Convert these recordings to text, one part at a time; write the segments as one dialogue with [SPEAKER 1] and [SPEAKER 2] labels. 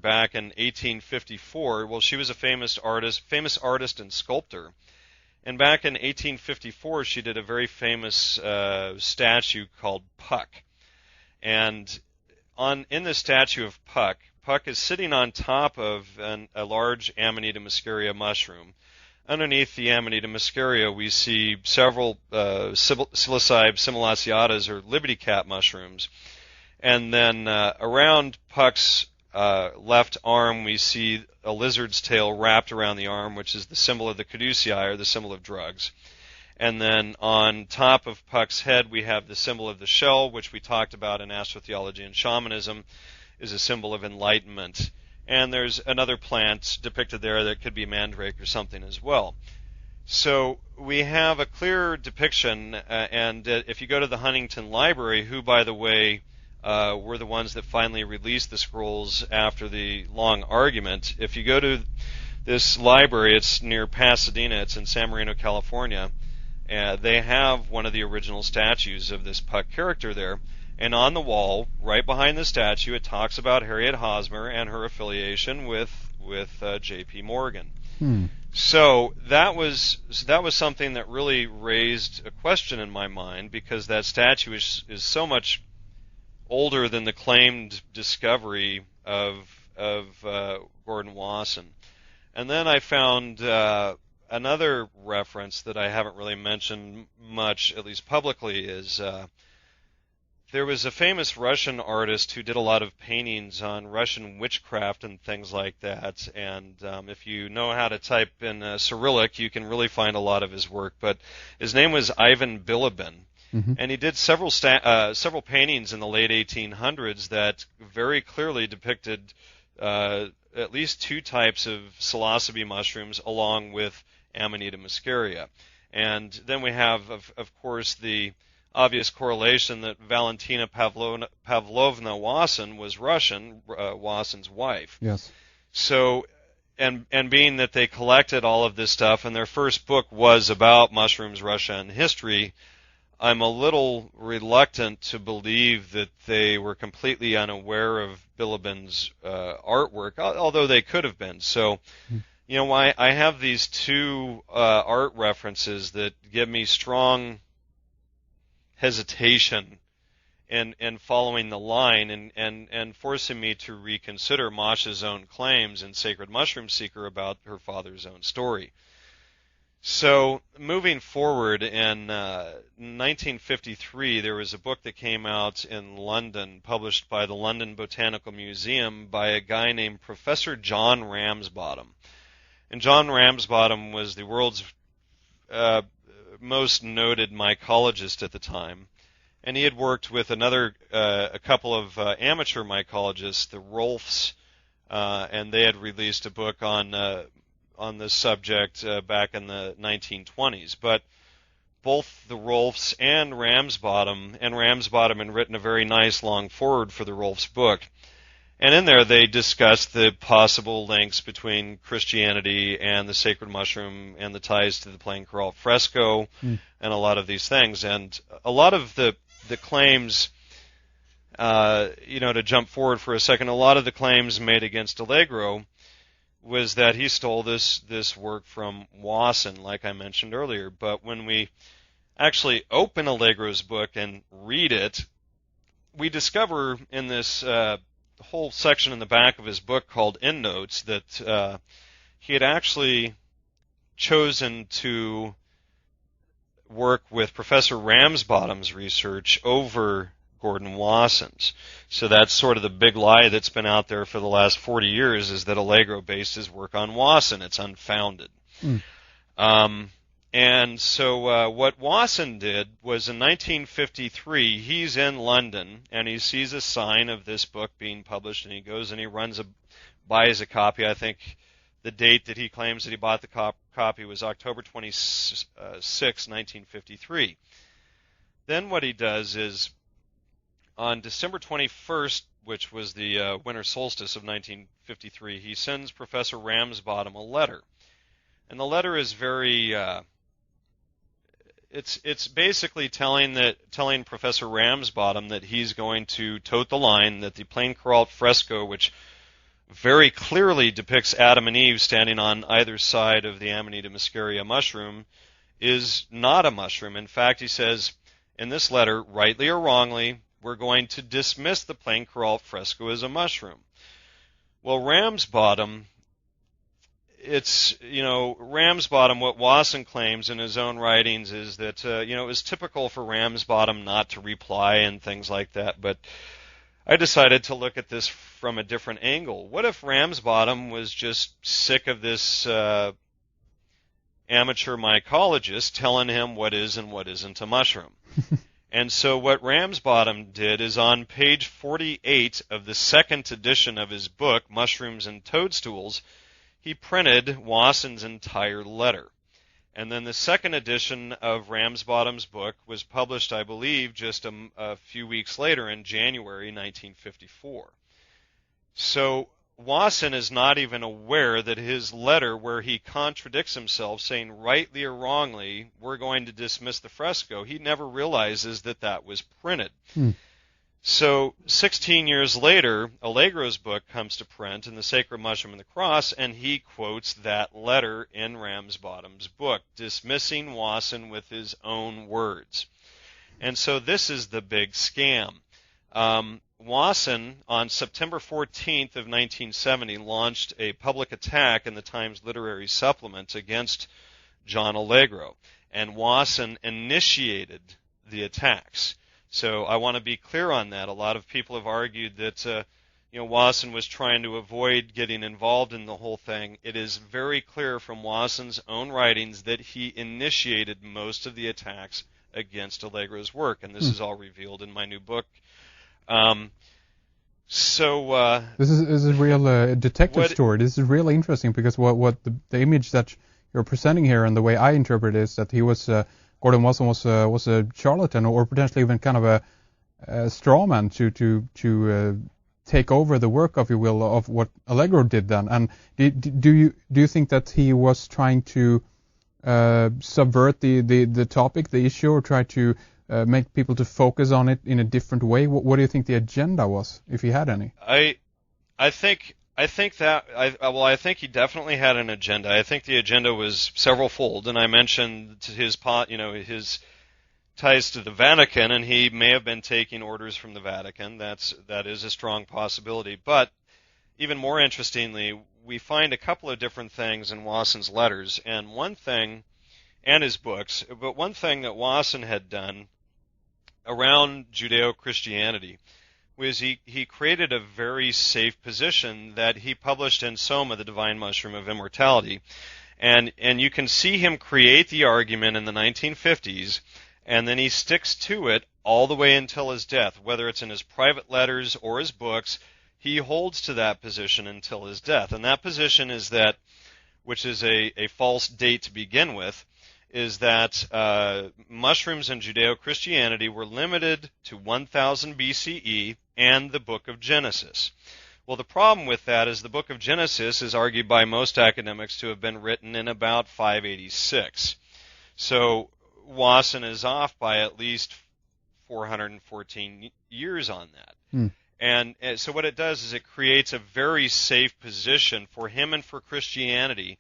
[SPEAKER 1] back in 1854. Well, she was a famous artist and sculptor. And back in 1854, she did a very famous statue called Puck. And in the statue of Puck, Puck is sitting on top of a large Amanita muscaria mushroom. Underneath the Amanita muscaria, we see several Psilocybe similaceatas, or liberty cat mushrooms. And then around Puck's left arm, we see a lizard's tail wrapped around the arm, which is the symbol of the caduceae, or the symbol of drugs. And then on top of Puck's head, we have the symbol of the shell, which we talked about in astrotheology and shamanism, is a symbol of enlightenment. And there's another plant depicted there that could be mandrake or something as well. So we have a clear depiction, and if you go to the Huntington Library, who, by the way, were the ones that finally released the scrolls after the long argument. If you go to this library, it's near Pasadena, it's in San Marino, California, they have one of the original statues of this Puck character there. And on the wall, right behind the statue, it talks about Harriet Hosmer and her affiliation with J.P. Morgan. So that was something that really raised a question in my mind, because that statue is so much older than the claimed discovery of Gordon Wasson. And then I found another reference that I haven't really mentioned much, at least publicly, is there was a famous Russian artist who did a lot of paintings on Russian witchcraft and things like that. And if you know how to type in Cyrillic, you can really find a lot of his work. But his name was Ivan Bilibin. And he did several paintings in the late 1800s that very clearly depicted at least two types of psilocybe mushrooms along with Amanita muscaria. And then we have, of course, the obvious correlation that Valentina Pavlovna Wasson was Russian, Wasson's wife.
[SPEAKER 2] Yes.
[SPEAKER 1] So, and being that they collected all of this stuff, and their first book was about mushrooms, Russia, and history, I'm a little reluctant to believe that they were completely unaware of Bilibin's artwork, although they could have been. So, you know, I have these two art references that give me strong hesitation in following the line and forcing me to reconsider Masha's own claims in Sacred Mushroom Seeker about her father's own story. So, moving forward, in 1953, there was a book that came out in London, published by the London Botanical Museum by a guy named Professor John Ramsbottom. And John Ramsbottom was the world's most noted mycologist at the time. And he had worked with a couple of amateur mycologists, the Rolfs, and they had released a book on this subject back in the 1920s. But both the Rolfs and Ramsbottom had written a very nice long foreword for the Rolfs book. And in there they discussed the possible links between Christianity and the sacred mushroom and the ties to the plain coral fresco and a lot of these things. And a lot of the claims, to jump forward for a second, a lot of the claims made against Allegro was that he stole this work from Wasson, like I mentioned earlier. But when we actually open Allegro's book and read it, we discover in this whole section in the back of his book called Endnotes that he had actually chosen to work with Professor Ramsbottom's research over Gordon Wasson's. So that's sort of the big lie that's been out there for the last 40 years, is that Allegro based his work on Wasson. It's unfounded. And so what Wasson did was in 1953, he's in London, and he sees a sign of this book being published, and he goes and he buys a copy. I think the date that he claims that he bought the copy was October 26, 1953. Then what he does is, on December 21st, which was the winter solstice of 1953, he sends Professor Ramsbottom a letter. And the letter is very, it's basically telling Professor Ramsbottom that he's going to tote the line, that the plain coral fresco, which very clearly depicts Adam and Eve standing on either side of the Amanita muscaria mushroom is not a mushroom. In fact, he says in this letter, rightly or wrongly, we're going to dismiss the plain Kuralt fresco as a mushroom. Well, Ramsbottom, Ramsbottom, what Wasson claims in his own writings is that, it was typical for Ramsbottom not to reply and things like that, but I decided to look at this from a different angle. What if Ramsbottom was just sick of this amateur mycologist telling him what is and what isn't a mushroom? And so what Ramsbottom did is on page 48 of the second edition of his book, Mushrooms and Toadstools, he printed Wasson's entire letter. And then the second edition of Ramsbottom's book was published, I believe, just a few weeks later in January 1954. So Wasson is not even aware that his letter, where he contradicts himself, saying rightly or wrongly, we're going to dismiss the fresco, he never realizes that that was printed. So 16 years later, Allegro's book comes to print in The Sacred Mushroom and the Cross, and he quotes that letter in Ramsbottom's book, dismissing Wasson with his own words. And so this is the big scam. Wasson, on September 14th of 1970, launched a public attack in the Times Literary Supplement against John Allegro, and Wasson initiated the attacks. So I want to be clear on that. A lot of people have argued that Wasson was trying to avoid getting involved in the whole thing. It is very clear from Wasson's own writings that he initiated most of the attacks against Allegro's work, and this is all revealed in my new book. This is a real detective story. This is really interesting because what the image that you're presenting here and the way I interpret it is that he was Gordon Wasson was a charlatan or potentially even kind of a straw man to take over the work, if you will, of what Allegro did then. And do you think that he was trying to subvert the topic, the issue, or try to make people to focus on it in a different way? What do you think the agenda was, if he had any? I think he definitely had an agenda. I think the agenda was several-fold, and I mentioned his ties to the Vatican, and he may have been taking orders from the Vatican. That is a strong possibility. But even more interestingly, we find a couple of different things in Wasson's letters, and his books. But one thing that Wasson had done around Judeo-Christianity was he created a very safe position that he published in Soma, The Divine Mushroom of Immortality. And you can see him create the argument in the 1950s, and then he sticks to it all the way until his death. Whether it's in his private letters or his books, he holds to that position until his death. And that position is that, which is a false date to begin with, is that mushrooms in Judeo-Christianity were limited to 1000 BCE and the book of Genesis. Well, the problem with that is the book of Genesis is argued by most academics to have been written in about 586. So Wasson is off by at least 414 years on that. And so what it does is it creates a very safe position for him and for Christianity,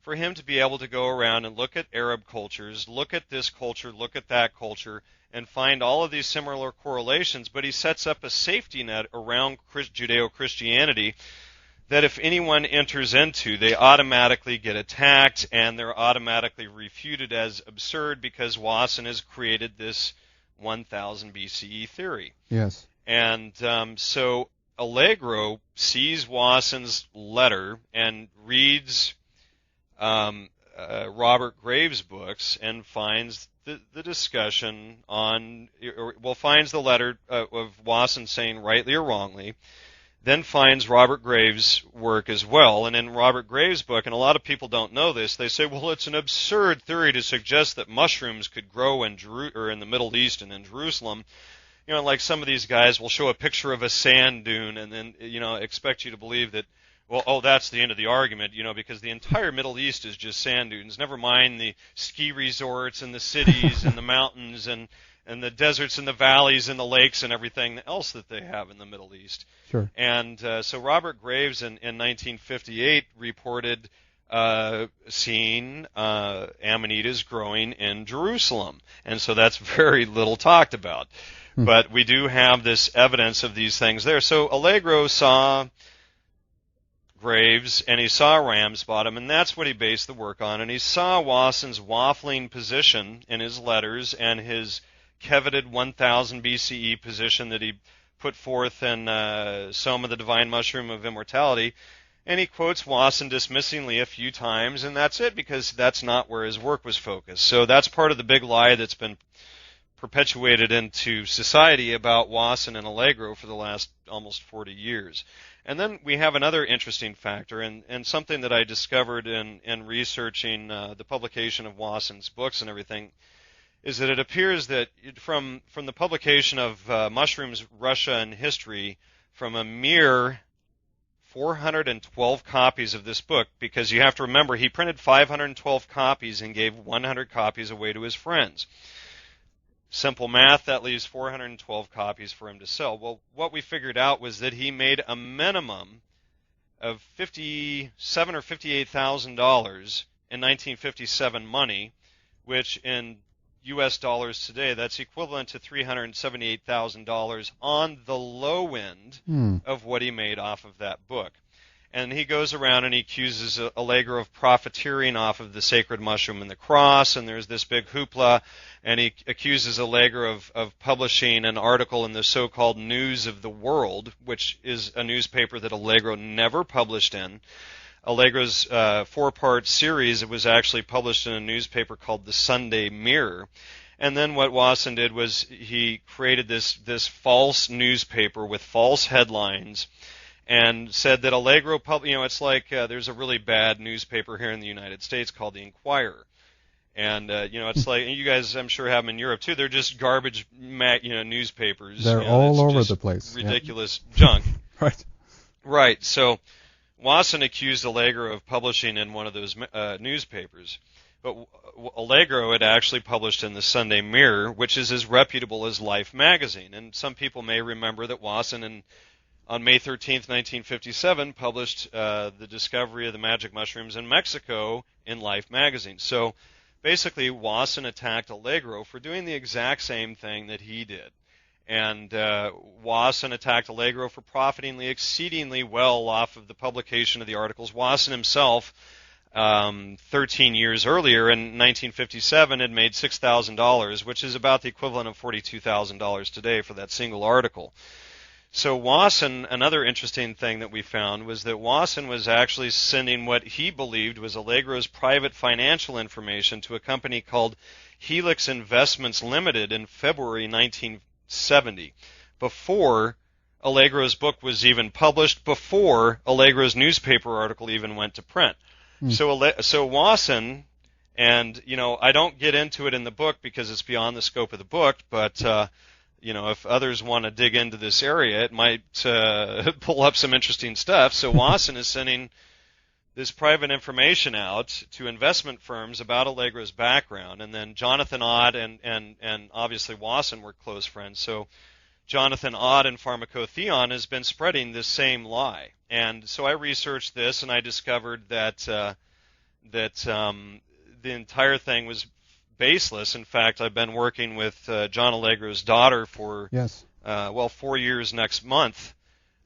[SPEAKER 1] for him to be able to go around and look at Arab cultures, look at this culture, look at that culture, and find all of these similar correlations, but he sets up a safety net around Judeo-Christianity that if anyone enters into, they automatically get attacked and they're automatically refuted as absurd because Wasson has created this 1000 BCE theory.
[SPEAKER 2] Yes.
[SPEAKER 1] And so Allegro sees Wasson's letter and reads Robert Graves' books and finds the discussion on, finds the letter of Wasson saying rightly or wrongly, then finds Robert Graves' work as well. And in Robert Graves' book, and a lot of people don't know this, they say, well, it's an absurd theory to suggest that mushrooms could grow in the Middle East and in Jerusalem. Like some of these guys will show a picture of a sand dune and then, expect you to believe that, that's the end of the argument, because the entire Middle East is just sand dunes. Never mind the ski resorts and the cities and the mountains. And and the deserts and the valleys and the lakes and everything else that they have in the Middle East.
[SPEAKER 2] Sure.
[SPEAKER 1] And so Robert Graves in 1958 reported seeing amanitas growing in Jerusalem. And so that's very little talked about. But we do have this evidence of these things there. So Allegro saw Graves and he saw Ram's Bottom, and that's what he based the work on. And he saw Wasson's waffling position in his letters and his coveted 1000 BCE position that he put forth in Soma, the Divine Mushroom of Immortality. And he quotes Wasson dismissingly a few times, and that's it, because that's not where his work was focused. So that's part of the big lie that's been perpetuated into society about Wasson and Allegro for the last almost 40 years. And then we have another interesting factor, and something that I discovered in researching the publication of Wasson's books and everything, is that it appears that from the publication of Mushrooms, Russia, and History, from a mere 412 copies of this book, because you have to remember he printed 512 copies and gave 100 copies away to his friends. Simple math, that leaves 412 copies for him to sell. Well, what we figured out was that he made a minimum of $57,000 or $58,000 in 1957 money, which in U.S. dollars today, that's equivalent to $378,000 on the low end of what he made off of that book. And he goes around and he accuses Allegro of profiteering off of the sacred mushroom and the cross, and there's this big hoopla, and he accuses Allegro of publishing an article in the so-called News of the World, which is a newspaper that Allegro never published in. Allegro's four-part series, it was actually published in a newspaper called the Sunday Mirror. And then what Wasson did was he created this false newspaper with false headlines, and said that Allegro, it's like there's a really bad newspaper here in the United States called the Inquirer. And, it's like, you guys, I'm sure, have them in Europe, too. They're just garbage, newspapers.
[SPEAKER 2] They're all over the place.
[SPEAKER 1] Ridiculous junk.
[SPEAKER 2] Right.
[SPEAKER 1] Right. So Wasson accused Allegro of publishing in one of those newspapers. But Allegro had actually published in the Sunday Mirror, which is as reputable as Life magazine. And some people may remember that Wasson on May 13th, 1957, published the discovery of the magic mushrooms in Mexico in Life magazine. So basically, Wasson attacked Allegro for doing the exact same thing that he did. And Wasson attacked Allegro for profiting exceedingly well off of the publication of the articles. Wasson himself, 13 years earlier, in 1957, had made $6,000, which is about the equivalent of $42,000 today for that single article. So Wasson, another interesting thing that we found was that Wasson was actually sending what he believed was Allegro's private financial information to a company called Helix Investments Limited in February 1970, before Allegro's book was even published, before Allegro's newspaper article even went to print. So Wasson, and I don't get into it in the book because it's beyond the scope of the book, but if others want to dig into this area, it might pull up some interesting stuff. So Wasson is sending this private information out to investment firms about Allegro's background, and then Jonathan Odd and obviously Wasson were close friends. So Jonathan Odd and Pharmacotheon has been spreading this same lie. And so I researched this, and I discovered that the entire thing was baseless. In fact, I've been working with John Allegro's daughter for 4 years next month,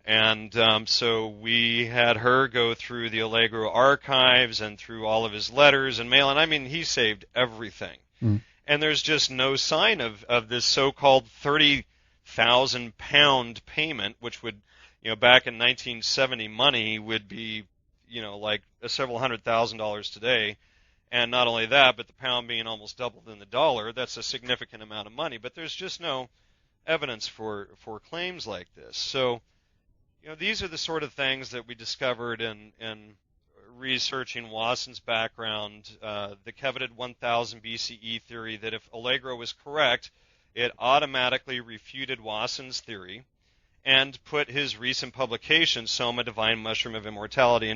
[SPEAKER 1] and so we had her go through the Allegro archives and through all of his letters and mail, and I mean, he saved everything. And there's just no sign of this so-called 30,000 pound payment, which would, back in 1970 money would be, like several $100,000 today. And not only that, but the pound being almost double than the dollar, that's a significant amount of money. But there's just no evidence for claims like this. So, these are the sort of things that we discovered in researching Wasson's background, the coveted 1000 BCE theory, that if Allegro was correct, it automatically refuted Wasson's theory and put his recent publication, Soma, Divine Mushroom of Immortality,